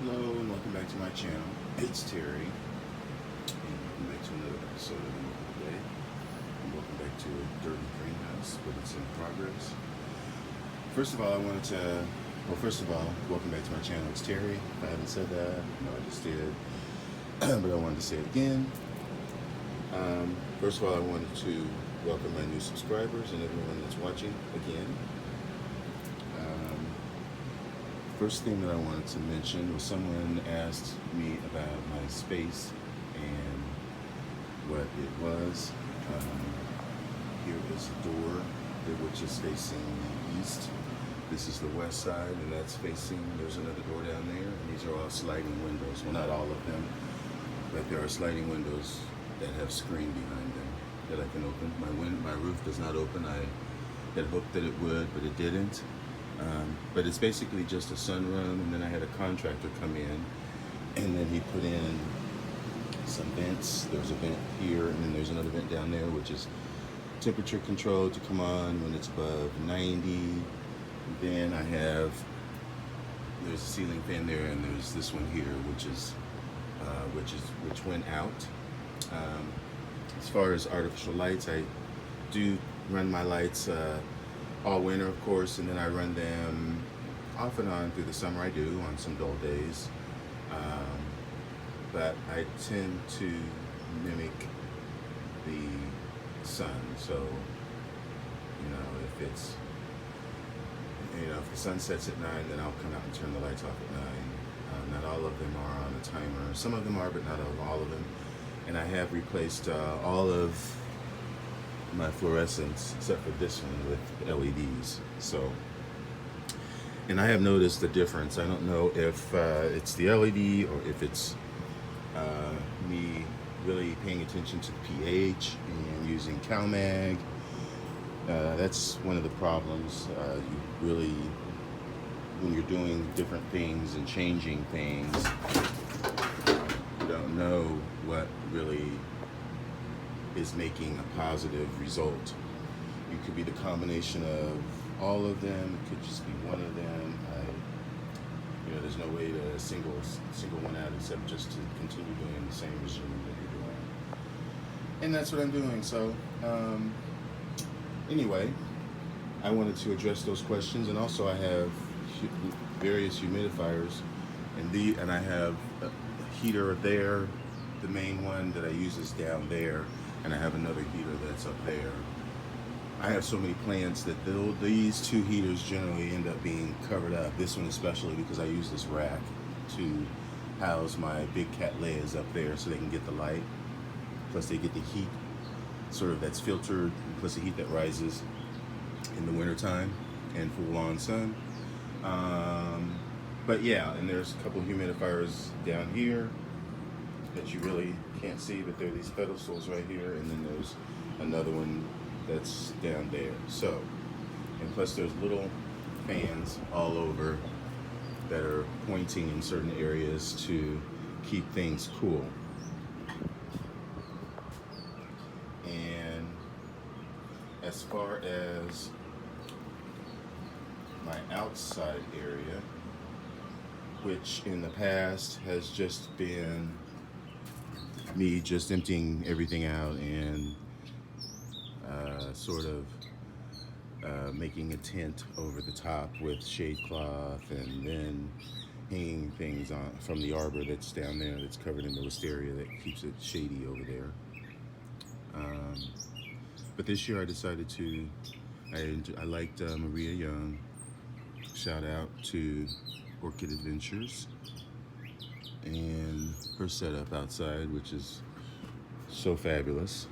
Hello and welcome back to my channel. It's Terry and welcome back to another episode of Orchid A. And welcome back to a dirty greenhouse, but it's in progress. First of all, welcome back to my channel. It's Terry. If I haven't said that, no, I just did, but I wanted to say it again. First of all, I wanted to welcome my new subscribers and everyone that's watching again. First thing that I wanted to mention was someone asked me about my space and what it was. Here is a door which is facing the east. This is the west side, and that's facing, there's another door down there, and these are all sliding windows. Well, not all of them, but there are sliding windows that have screen behind them that I can open. My roof does not open. I had hoped that it would, but it didn't. But it's basically just a sunroom, and then I had a contractor come in, and then he put in some vents. There's a vent here, and then there's another vent down there, which is temperature controlled to come on when it's above 90. Then there's a ceiling fan there, and there's this one here, which went out. As far as artificial lights, I do run my lights all winter, of course, and then I run them off and on through the summer. I do on some dull days, but I tend to mimic the sun. So, if the sun sets at 9, then I'll come out and turn the lights off at 9. Not all of them are on a timer. Some of them are, but not all of them. And I have replaced all of my fluorescents except for this one with LEDs. So, and I have noticed the difference. I don't know if it's the LED or if it's me really paying attention to the pH and using CalMag. That's one of the problems. You really, when you're doing different things and changing things, you don't know what really is making a positive result. It could be the combination of all of them. It could just be one of them. There's no way to single one out except just to continue doing the same regime that you're doing. And that's what I'm doing. So anyway, I wanted to address those questions, and also I have various humidifiers, and I have a heater there. The main one that I use is down there, and I have another heater that's up there. I have so many plants that these two heaters generally end up being covered up. This one especially, because I use this rack to house my big Cattleyas up there so they can get the light. Plus they get the heat sort of that's filtered, plus the heat that rises in the wintertime and full on sun. But yeah, and there's a couple humidifiers down here that you really can't see, but there are these pedestals right here, and then there's another one that's down there. So, and plus there's little fans all over that are pointing in certain areas to keep things cool. And as far as my outside area, which in the past has just been me just emptying everything out and sort of making a tent over the top with shade cloth, and then hanging things on from the arbor that's down there that's covered in the wisteria that keeps it shady over there. But this year I decided to, I liked Maria Young. Shout out to Orchid Adventures and her setup outside, which is so fabulous.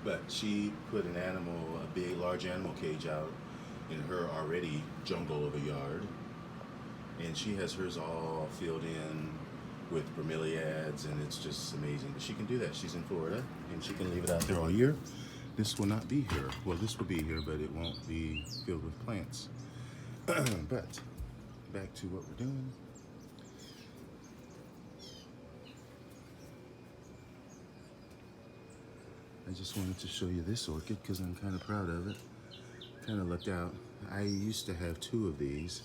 But she put an animal, a big, large animal cage out in her already jungle of a yard, and she has hers all filled in with bromeliads, and it's just amazing. But she can do that. She's in Florida, and she can leave it out there all year. This will not be here. Well, this will be here, but it won't be filled with plants. But back to what we're doing. I just wanted to show you this orchid because I'm kind of proud of it. Kind of lucked out. I used to have two of these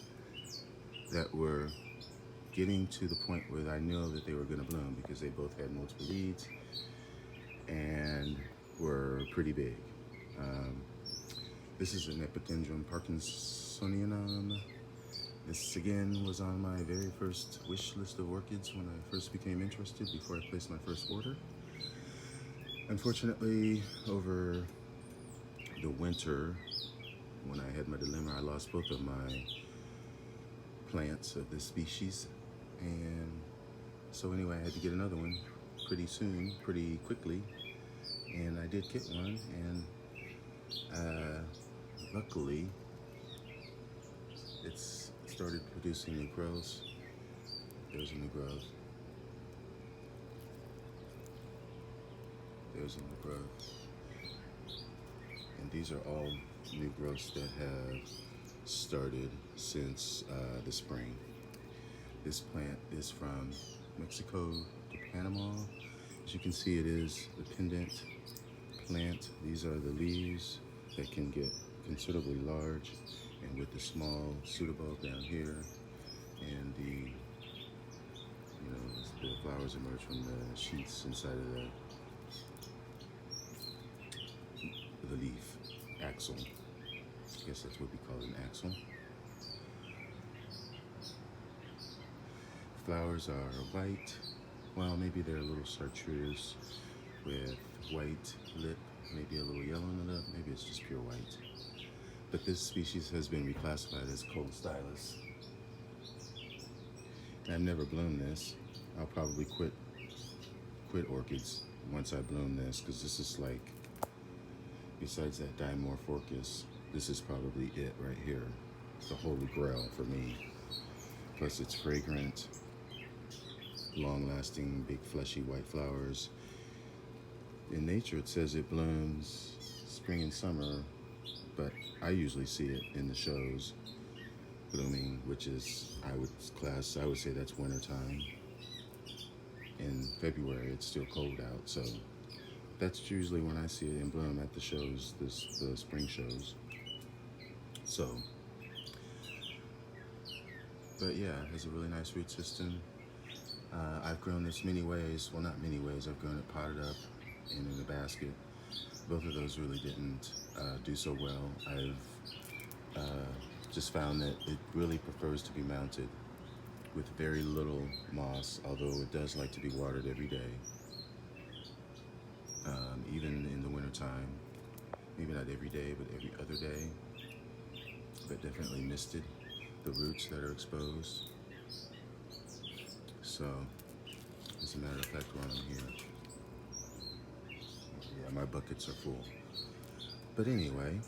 that were getting to the point where I knew that they were going to bloom because they both had multiple leaves and were pretty big. This is an Epidendrum Parkinsonianum. This again was on my very first wish list of orchids when I first became interested before I placed my first order. Unfortunately, over the winter, when I had my dilemma, I lost both of my plants of this species. And so anyway, I had to get another one pretty soon, pretty quickly. And I did get one, and luckily, it's started producing new growths. There's a new growth. There's a new growth. And these are all new growths that have started since the spring. This plant is from Mexico to Panama. As you can see, it is the pendant plant. These are the leaves that can get considerably large, and with the small pseudobulb down here, and the flowers emerge from the sheaths inside of the leaf axil. I guess that's what we call an axil. Flowers are white. Well, maybe they're a little chartreuse with white lip, maybe a little yellow in the lip, maybe it's just pure white. But this species has been reclassified as cold stylus. I've never bloomed this. I'll probably quit orchids once I bloom this, because this is like, besides that dimorph orchis, this is probably it right here. The holy grail for me. Plus it's fragrant, long-lasting, big fleshy white flowers. In nature it says it blooms spring and summer, but I usually see it in the shows blooming, which is, I would say that's winter time. In February it's still cold out, so that's usually when I see it in bloom, at the shows, the spring shows. So, but yeah, it has a really nice root system. I've grown this many ways. Well, not many ways. I've grown it potted up and in a basket. Both of those really didn't do so well. I've just found that it really prefers to be mounted with very little moss, although it does like to be watered every day. Even in the wintertime, maybe not every day, but every other day. But definitely misted the roots that are exposed. So, as a matter of fact, while I'm here, yeah, my buckets are full. But anyway,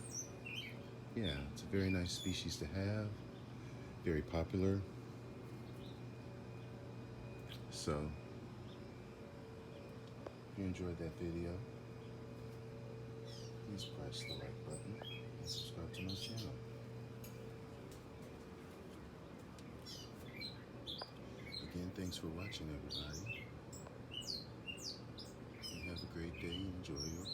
yeah, it's a very nice species to have, very popular. So, if you enjoyed that video, please press the like button and subscribe to my channel. Again, thanks for watching, everybody. And have a great day and enjoy your